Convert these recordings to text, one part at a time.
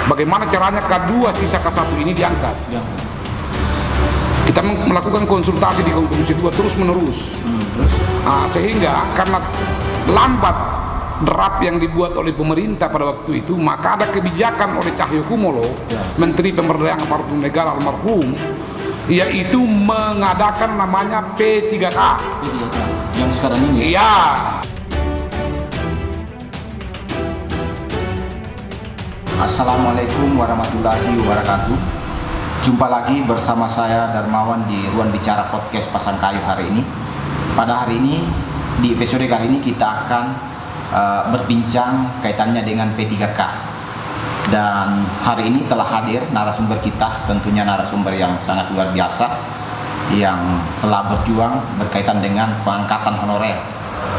bagaimana caranya K2 sisa K1 ini diangkat. Kita melakukan konsultasi di Komisi 2 terus menerus. Sehingga karena lambat draft yang dibuat oleh pemerintah pada waktu itu, maka ada kebijakan oleh Cahyokumolo, Menteri Pemberdayaan Aparatur Negara almarhum, yaitu mengadakan namanya P3K. P3K yang sekarang ini. Iya. Assalamualaikum warahmatullahi wabarakatuh. Jumpa lagi bersama saya Darmawan di Ruang Bicara Podcast Pasangkayu hari ini. Pada hari ini, di episode kali ini kita akan berbincang kaitannya dengan P3K. Dan hari ini telah hadir narasumber kita, tentunya narasumber yang sangat luar biasa, yang telah berjuang berkaitan dengan pengangkatan honorer.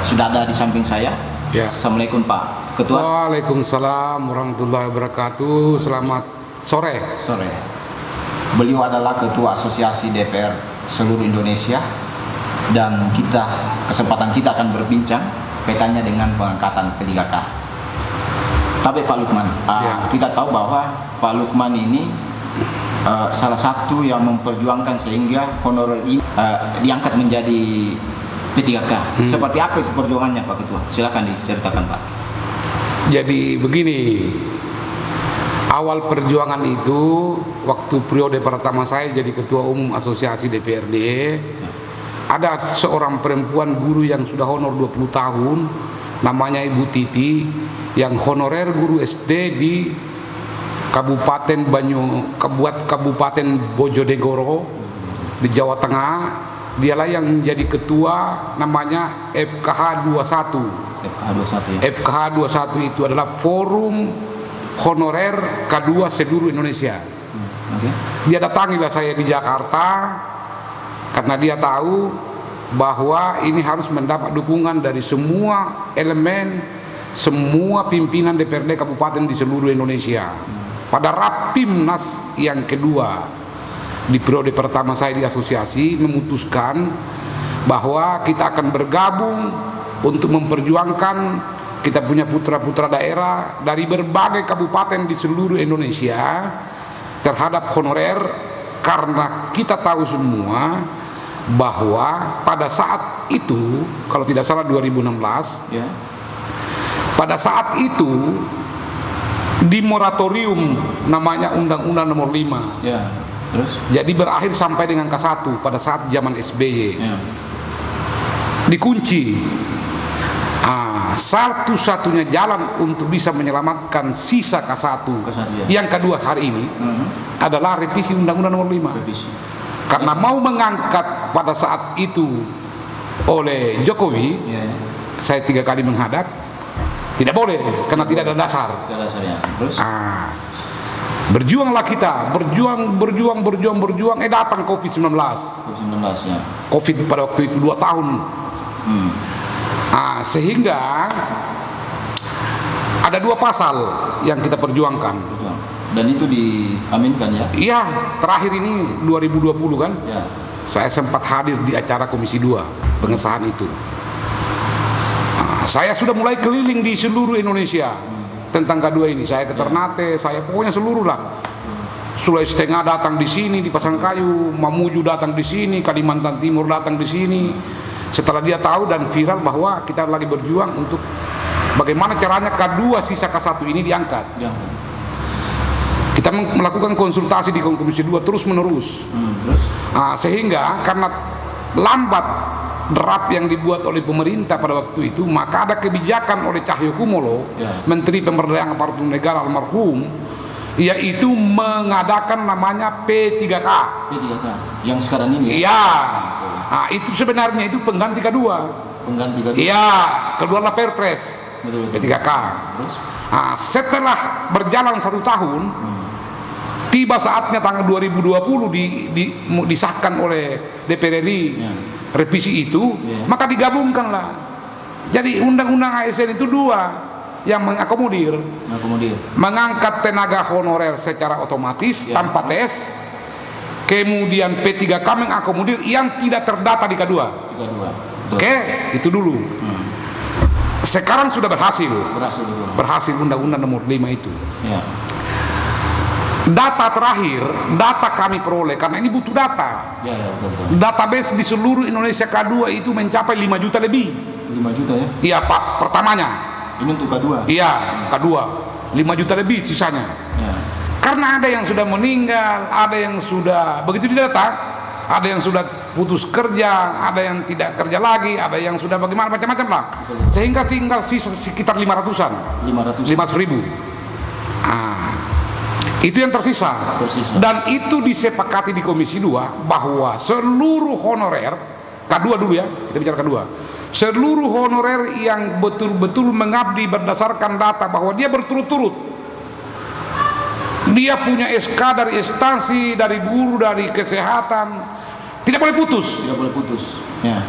Sudah ada di samping saya. Ya. Assalamualaikum Pak Ketua. Waalaikumsalam warahmatullahi wabarakatuh. Selamat sore. Beliau adalah Ketua Asosiasi DPR seluruh Indonesia, dan kesempatan kita akan berbincang kaitannya dengan pengangkatan P3K. Tapi Pak Lukman, kita tahu bahwa Pak Lukman ini salah satu yang memperjuangkan sehingga honorer ini diangkat menjadi P3K. Seperti apa itu perjuangannya Pak Ketua? Silakan diceritakan Pak. Jadi begini, awal perjuangan itu waktu periode pertama saya jadi Ketua Umum Asosiasi DPRD, ada seorang perempuan guru yang sudah honor 20 tahun, namanya Ibu Titi, yang honorer guru SD di Kabupaten Kabupaten Bojonegoro di Jawa Tengah. Dialah yang menjadi ketua, namanya FKH 21. FKH 21 itu adalah Forum Honorer K2 seluruh Indonesia. Dia datangilah saya di Jakarta karena dia tahu bahwa ini harus mendapat dukungan dari semua elemen, semua pimpinan DPRD kabupaten di seluruh Indonesia. Pada Rapimnas yang kedua di periode pertama saya di asosiasi, memutuskan bahwa kita akan bergabung untuk memperjuangkan kita punya putra-putra daerah dari berbagai kabupaten di seluruh Indonesia terhadap honorer, karena kita tahu semua bahwa pada saat itu, kalau tidak salah 2016, pada saat itu di moratorium namanya Undang-Undang Nomor 5. Terus? Jadi berakhir sampai dengan K1 pada saat zaman SBY. Dikunci. Satu-satunya jalan untuk bisa menyelamatkan sisa K1 yang kedua hari ini adalah revisi Undang-Undang Nomor 5. Karena mau mengangkat pada saat itu oleh Jokowi, saya 3 kali menghadap, tidak boleh karena tidak ada dasar. Terus? Berjuanglah kita, berjuang, datang COVID-19. COVID pada waktu itu 2 tahun. Sehingga ada 2 pasal yang kita perjuangkan. Dan itu diaminkan ya? Iya, terakhir ini 2020 kan? Saya sempat hadir di acara Komisi 2 pengesahan itu. Saya sudah mulai keliling di seluruh Indonesia tentang K2 ini. Saya ke Ternate, saya pokoknya seluruh lah. Sulawesi Tengah datang di sini di Pasangkayu, Mamuju datang di sini, Kalimantan Timur datang di sini. Setelah dia tahu dan viral bahwa kita lagi berjuang untuk bagaimana caranya K2 sisa K1 ini diangkat. Kita melakukan konsultasi di Komisi 2 terus menerus. Sehingga karena lambat draft yang dibuat oleh pemerintah pada waktu itu, maka ada kebijakan oleh Cahyokumolo, Menteri Pemberdayaan Aparatur Negara almarhum, yaitu mengadakan namanya P3K. P3K yang sekarang ini. Iya. Itu sebenarnya itu pengganti K2. Iya, kedua adalah Perpres. P3K. Terus? Setelah berjalan 1 tahun, tiba saatnya tanggal 2020 disahkan oleh DPR RI revisi itu, maka digabungkanlah. Jadi undang-undang ASN itu 2 yang mengakomodir, mengangkat tenaga honorer secara otomatis tanpa tes, kemudian P3K mengakomodir yang tidak terdata di K2. Oke, itu dulu. Sekarang sudah berhasil Undang-Undang Nomor 5 itu. Data terakhir, data kami peroleh karena ini butuh data. Ya, betul. Database di seluruh Indonesia K2 itu mencapai 5 juta lebih. 5 juta ya? Iya Pak, pertamanya. Ini untuk K2? Iya, K2. 5 juta lebih sisanya. Ya. Karena ada yang sudah meninggal, ada yang sudah begitu didata, ada yang sudah putus kerja, ada yang tidak kerja lagi, ada yang sudah bagaimana macam-macam lah. Sehingga tinggal sisa sekitar 500-an. 500 ribu. Itu yang tersisa. Dan itu disepakati di Komisi 2 bahwa seluruh honorer K2 dulu ya, kita bicara K2. Seluruh honorer yang betul-betul mengabdi berdasarkan data bahwa dia berturut-turut, dia punya SK dari instansi, dari guru, dari kesehatan, tidak boleh putus. Tidak boleh putus. Ya.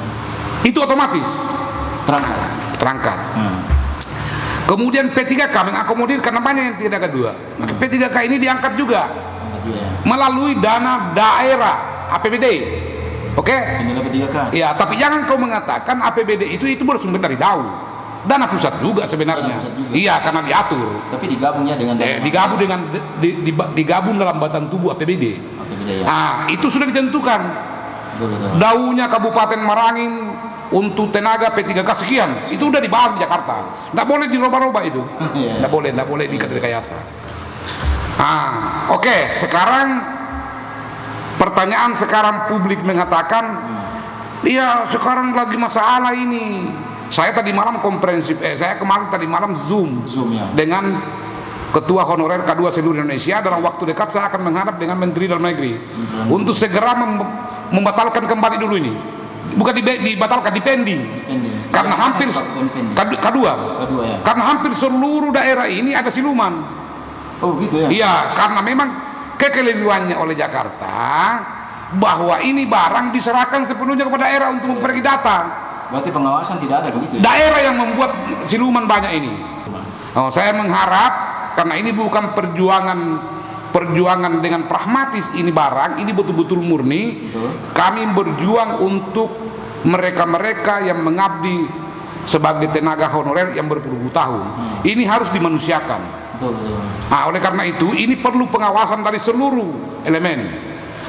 Itu otomatis terangkat. Kemudian P3K mengakomodir karena banyak yang tidak K2. Maka P3K ini diangkat juga melalui dana daerah APBD. Oke? Inilah P3K. Ya, tapi jangan kau mengatakan APBD itu bersumber dari DAU. Dana pusat juga sebenarnya. Iya, karena diatur. Tapi digabungnya dengan digabung dengan digabung dalam badan tubuh APBD. Ya. Itu sudah ditentukan. DAU-nya Kabupaten Merangin untuk tenaga P3K sekian, itu udah dibahas di Jakarta. Nggak boleh dirubah-rubah itu. Nggak boleh direkayasa. Oke, sekarang pertanyaan sekarang publik mengatakan, iya sekarang lagi masalah ini. Saya tadi malam tadi malam Zoom ya, dengan Ketua Honorer K2 seluruh Indonesia. Dalam waktu dekat saya akan menghadap dengan Menteri Dalam Negeri untuk segera membatalkan kembali dulu ini. Bukan dibatalkan, dipending. Karena hampir K2 ya. Karena hampir seluruh daerah ini ada siluman. Oh gitu ya. Iya, karena memang kekeliruannya oleh Jakarta bahwa ini barang diserahkan sepenuhnya kepada daerah untuk memperoleh data. Berarti pengawasan tidak ada begitu ya? Daerah yang membuat siluman banyak ini. Saya mengharap karena ini bukan perjuangan dengan pragmatis, ini barang, ini betul-betul murni. Kami berjuang untuk mereka-mereka yang mengabdi sebagai tenaga honorer yang berpuluh-puluh tahun. Ini harus dimanusiakan. Oleh karena itu, ini perlu pengawasan dari seluruh elemen.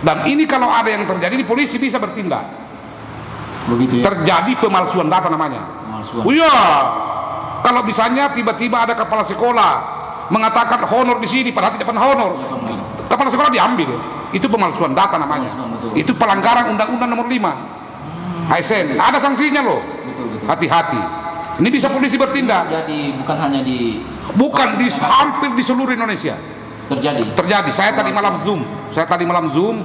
Dan ini kalau ada yang terjadi, ini polisi bisa bertindak. Begitu ya? Terjadi pemalsuan data namanya. Iya. Kalau misalnya tiba-tiba ada kepala sekolah mengatakan honor di sini padahal tidak pernah honor, kepala sekolah diambil, itu pemalsuan data namanya. Itu pelanggaran Undang-Undang Nomor 5 ASN, ada sanksinya loh. Hati-hati, ini bisa polisi bertindak. Jadi bukan hanya di hampir di seluruh Indonesia terjadi. Saya tadi malam zoom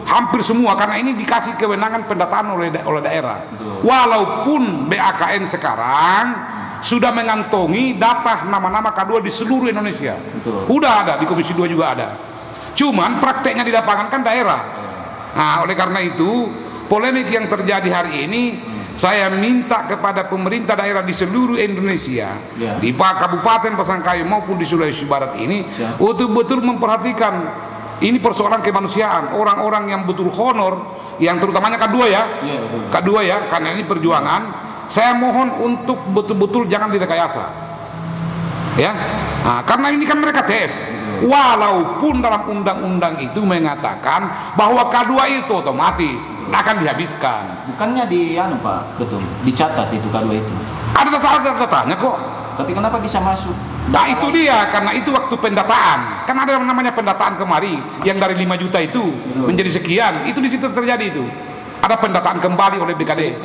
hampir semua, karena ini dikasih kewenangan pendataan oleh daerah. Walaupun BAKN sekarang sudah mengantongi data nama-nama K2 di seluruh Indonesia. Udah ada, di Komisi 2 juga ada. Cuman prakteknya di lapangan kan daerah. Oleh karena itu, polemik yang terjadi hari ini, saya minta kepada pemerintah daerah di seluruh Indonesia, di Kabupaten Pasangkayu maupun di Sulawesi Barat ini, untuk betul memperhatikan ini persoalan kemanusiaan. Orang-orang yang betul honor, yang terutamanya K2 ya, K2 ya, karena ini perjuangan. Saya mohon untuk betul-betul jangan direkayasa, ya. Karena ini kan mereka tes. Walaupun dalam undang-undang itu mengatakan bahwa K2 itu otomatis akan dihabiskan. Bukannya Pak Ketum, dicatat itu K2 itu? Ada datanya kok. Tapi kenapa bisa masuk? Nah itu dia, karena itu waktu pendataan. Kan ada namanya pendataan kemari yang dari 5 juta itu menjadi sekian. Itu di situ terjadi itu. Ada pendataan kembali oleh BKD.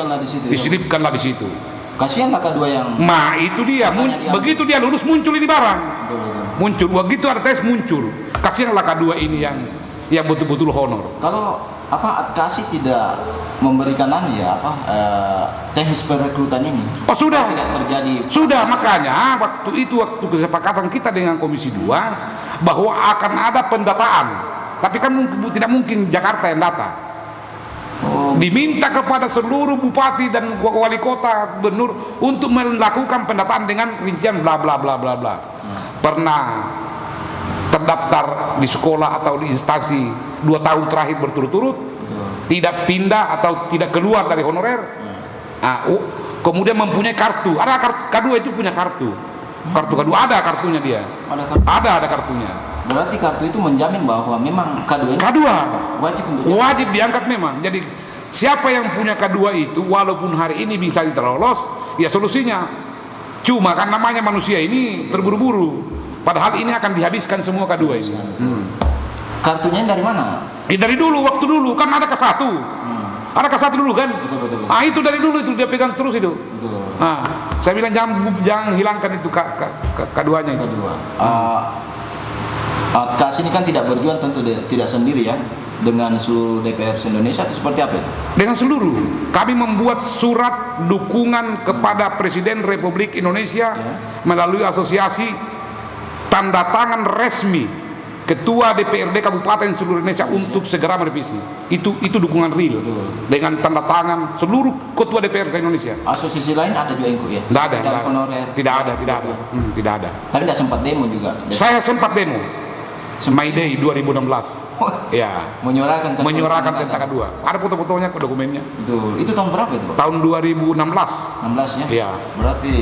Diselipkanlah di situ. Kasihanlah K2 yang. Itu dia. Begitu dia lulus muncul ini barang. Muncul. Begitu ada tes muncul. Kasihanlah K2 ini yang betul-betul honor. Kalau Adkasi tidak memberikan teknis perekrutan ini? Sudah. Tidak terjadi. Sudah, makanya waktu kesepakatan kita dengan Komisi 2 bahwa akan ada pendataan. Tapi kan tidak mungkin Jakarta yang data. Diminta kepada seluruh bupati dan wali kota, gubernur untuk melakukan pendataan dengan rincian bla bla bla bla bla. Pernah terdaftar di sekolah atau di instansi 2 tahun terakhir berturut-turut, tidak pindah atau tidak keluar dari honorer. Kemudian mempunyai kartu. Ada K2 itu punya kartu. Kartu K2 ada kartunya dia. Ada kartunya. Berarti kartu itu menjamin bahwa memang K2 ini K2 wajib diangkat memang. Jadi siapa yang punya K2 itu walaupun hari ini bisa diterlolos, ya solusinya. Cuma kan namanya manusia ini terburu-buru. Padahal ini akan dihabiskan semua K2 ini. Kartunya dari mana? Dari dulu, waktu dulu kan ada K1. Ada K1 dulu kan? Betul. Itu dari dulu itu dia pegang terus itu. Betul. Saya bilang jangan hilangkan itu K2-nya itu. KAS ini kan tidak berjuang tentu tidak sendiri ya, dengan seluruh DPR se-Indonesia atau seperti apa itu? Dengan seluruh. Kami membuat surat dukungan kepada Presiden Republik Indonesia melalui asosiasi, tanda tangan resmi Ketua DPRD Kabupaten seluruh Indonesia untuk segera merevisi. Itu dukungan real. Dengan tanda tangan seluruh Ketua DPRD Indonesia. Asosiasi lain ada juga ikut ya? Tidak ada. Tidak ada. Tapi tidak sempat demo juga? Saya sempat demo. My Day 2016. Ya. Menyuarakan tentang K2. Ada foto-fotonya, dokumennya. Betul. Itu tahun berapa itu, Pak? Tahun 2016. 16 ya? Iya. Berarti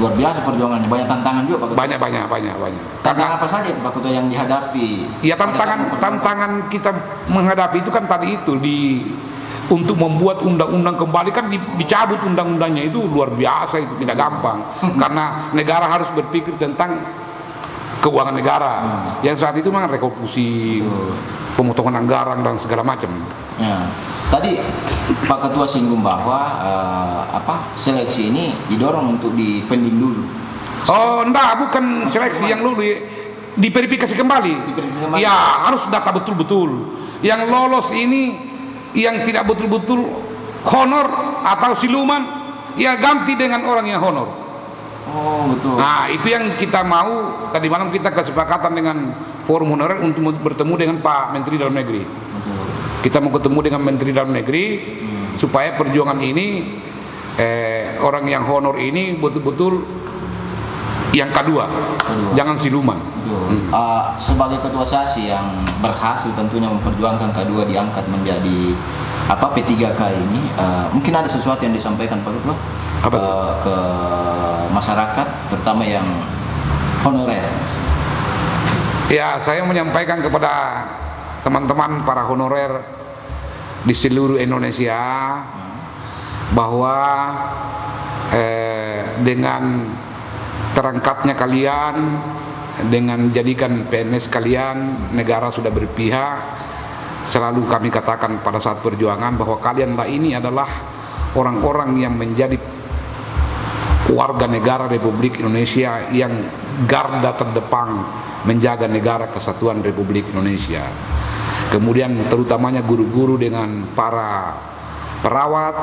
luar biasa perjuangannya, banyak tantangan juga, Pak Ketua. Banyak. Tantangan apa saja itu, Pak Ketua, yang dihadapi? Ya tantangan kita menghadapi itu kan tadi itu untuk membuat undang-undang kembali kan dicabut undang-undangnya itu luar biasa, itu tidak gampang. Karena negara harus berpikir tentang keuangan negara yang saat itu memang rekonstruksi, pemotongan anggaran dan segala macam. Ya. Tadi Pak Ketua singgung bahwa seleksi ini didorong untuk dipending dulu. Oh, enggak, bukan seleksi yang dulu, diverifikasi kembali. Ya, harus data betul-betul. Yang lolos ini yang tidak betul-betul honor atau siluman, ya ganti dengan orang yang honor. Oh, betul. Nah, itu yang kita mau. Tadi malam kita kesepakatan dengan forum honorer untuk bertemu dengan Pak Menteri Dalam Negeri. Betul. Kita mau ketemu dengan Menteri Dalam Negeri supaya perjuangan ini orang yang honor ini betul-betul yang K2. Jangan siluman. Sebagai ketua SASI yang berhasil tentunya memperjuangkan K2 diangkat menjadi P3K ini, mungkin ada sesuatu yang disampaikan Pak Ketua ke masyarakat, terutama yang honorer. Ya, saya menyampaikan kepada teman-teman para honorer di seluruh Indonesia bahwa dengan terangkatnya kalian, dengan jadikan PNS kalian, negara sudah berpihak. Selalu kami katakan pada saat perjuangan bahwa kalianlah ini adalah orang-orang yang menjadi warga negara Republik Indonesia yang garda terdepan menjaga negara kesatuan Republik Indonesia. Kemudian terutamanya guru-guru dengan para perawat.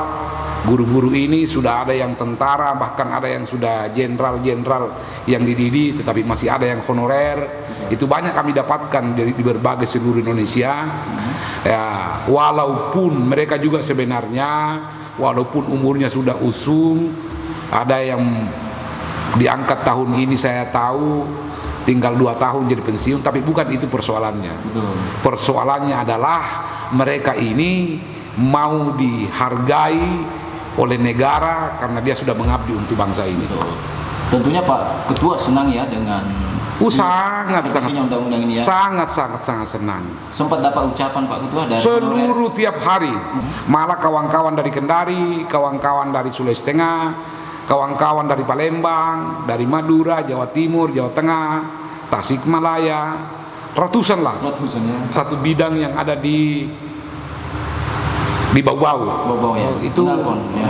Guru-guru ini sudah ada yang tentara, bahkan ada yang sudah jenderal-jenderal yang dididik, tetapi masih ada yang honorer. Itu banyak kami dapatkan di berbagai seluruh Indonesia. Ya, walaupun mereka juga sebenarnya walaupun umurnya sudah usung, ada yang diangkat tahun ini saya tahu tinggal 2 tahun jadi pensiun, tapi bukan itu persoalannya. Persoalannya adalah mereka ini mau dihargai oleh negara karena dia sudah mengabdi untuk bangsa ini. Tentunya Pak Ketua senang ya dengan sangat undang-undang ini ya. Sangat senang. Sempat dapat ucapan Pak Ketua dari seluruh tiap hari. Malah kawan-kawan dari Kendari, kawan-kawan dari Sulawesi Tengah, kawan-kawan dari Palembang, dari Madura, Jawa Timur, Jawa Tengah, Tasikmalaya, ratusan ya. Satu bidang yang ada di Bau-Bau ya. Itu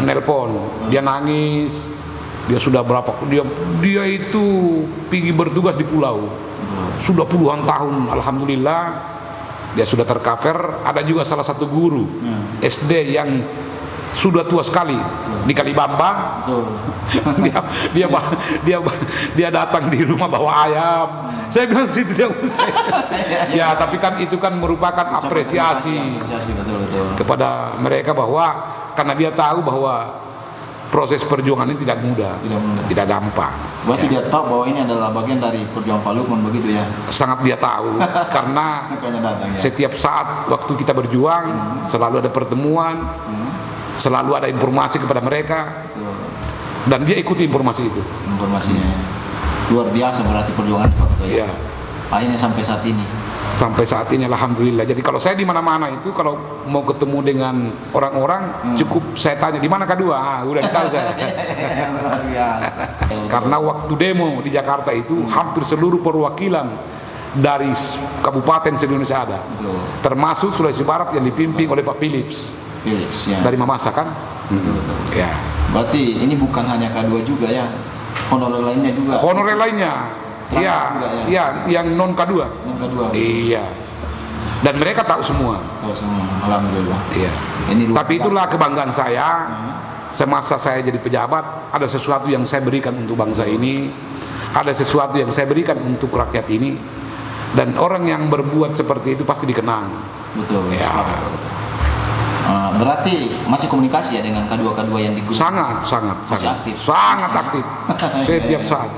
menelpon. Dia nangis. Dia sudah berapa? Dia itu pergi bertugas di pulau. Sudah puluhan tahun, alhamdulillah. Dia sudah tercover. Ada juga salah satu guru SD yang sudah tua sekali di Kalibamba. Dia datang di rumah bawa ayam. Saya bilang situ dia usai. Ya, tapi kan itu kan merupakan apresiasi kepada mereka bahwa karena dia tahu bahwa proses perjuangan ini tidak mudah, tidak gampang. Berarti dia tahu bahwa ini adalah bagian dari perjuangan Pak Lukman begitu ya? Sangat dia tahu karena setiap saat waktu kita berjuang selalu ada pertemuan, selalu ada informasi kepada mereka, dan dia ikuti informasi itu. Informasinya luar biasa berarti perjuangan Pak Ketua ya. Akhirnya sampai saat ini. Sampai saat ini alhamdulillah. Jadi kalau saya di mana-mana itu kalau mau ketemu dengan orang-orang cukup saya tanya di mana kedua, udah tahu saya. Luar biasa. Karena waktu demo di Jakarta itu hampir seluruh perwakilan dari kabupaten se-Indonesia ada. Betul. Termasuk Sulawesi Barat yang dipimpin oleh Pak Philips Ya. dari Mamasa kan. Betul. Ya. Berarti ini bukan hanya K2 juga ya, honorer lainnya juga. Honorer lainnya. Terangkat Iya, juga ya? iya, yang non K2. Yang kedua. Iya. Dan mereka tahu semua. Oh, semua. Alhamdulillah. Iya. Ini luar Tapi biasa. itulah kebanggaan saya. Semasa saya jadi pejabat, ada sesuatu yang saya berikan untuk bangsa ini, ada sesuatu yang saya berikan untuk rakyat ini, dan orang yang berbuat seperti itu pasti dikenang. Betul. Ya. Berarti masih komunikasi ya dengan K2 yang di grup? Sangat Masih aktif? sangat aktif. Setiap saat.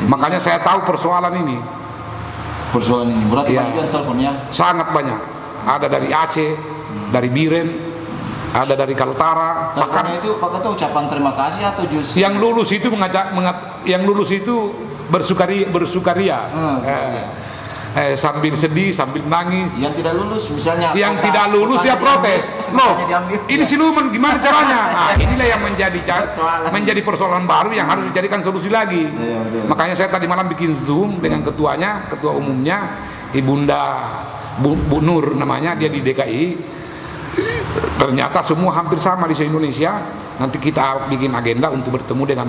Makanya saya tahu persoalan ini Persoalan ini. Berarti Iya. banyak juga teleponnya. sangat banyak. Ada dari Aceh, dari Biren, ada dari Kaltara, bahkan Teleponnya itu Pak Ketua ucapan terima kasih atau justru yang lulus itu yang lulus itu bersukaria, sukaria. sambil sedih, sambil nangis. Yang tidak lulus misalnya Yang kota- tidak lulus kotanya ya protes. diambil, Loh, kotanya diambil. ini siluman gimana caranya? Nah, inilah yang Persoalan. menjadi persoalan baru yang harus dicarikan solusi lagi. Iya, betul. Makanya saya tadi malam bikin Zoom dengan ketuanya, ketua umumnya, Ibunda Bu Nur namanya, dia di DKI. Ternyata semua hampir sama di seluruh Indonesia. Nanti kita bikin agenda untuk bertemu dengan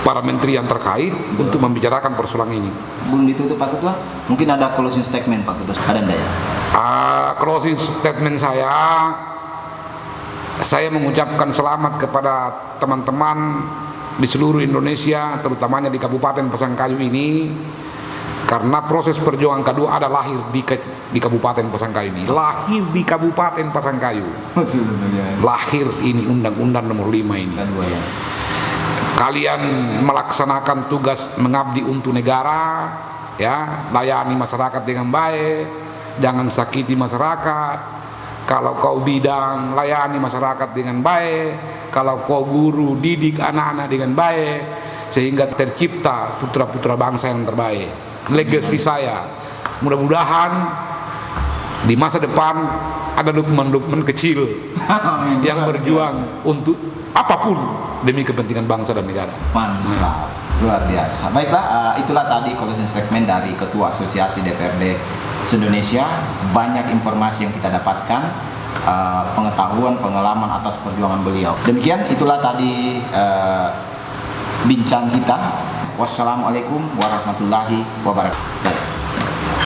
para menteri yang terkait untuk membicarakan persoalan ini. Belum ditutup Pak Ketua, mungkin ada closing statement Pak Ketua, ada enggak ya? Closing statement saya mengucapkan selamat kepada teman-teman di seluruh Indonesia, terutamanya di Kabupaten Pasangkayu ini, karena proses perjuangan kedua ada lahir di Kabupaten Pasangkayu ini, lahir di Kabupaten Pasangkayu, lahir ini Undang-Undang Nomor 5 ini. Kedua ya. Kalian melaksanakan tugas mengabdi untuk negara, ya, layani masyarakat dengan baik, jangan sakiti masyarakat. Kalau kau bidang, layani masyarakat dengan baik. Kalau kau guru, didik anak-anak dengan baik, sehingga tercipta putra-putra bangsa yang terbaik. Legacy saya, mudah-mudahan di masa depan ada lukman-lukman kecil yang berjuang untuk apapun demi kepentingan bangsa dan negara. Mantap, luar biasa. Baiklah, itulah tadi closing statement dari Ketua Asosiasi DPRD se-Indonesia. Banyak informasi yang kita dapatkan, pengetahuan, pengalaman atas perjuangan beliau. Demikian, itulah tadi bincang kita. Wassalamualaikum warahmatullahi wabarakatuh.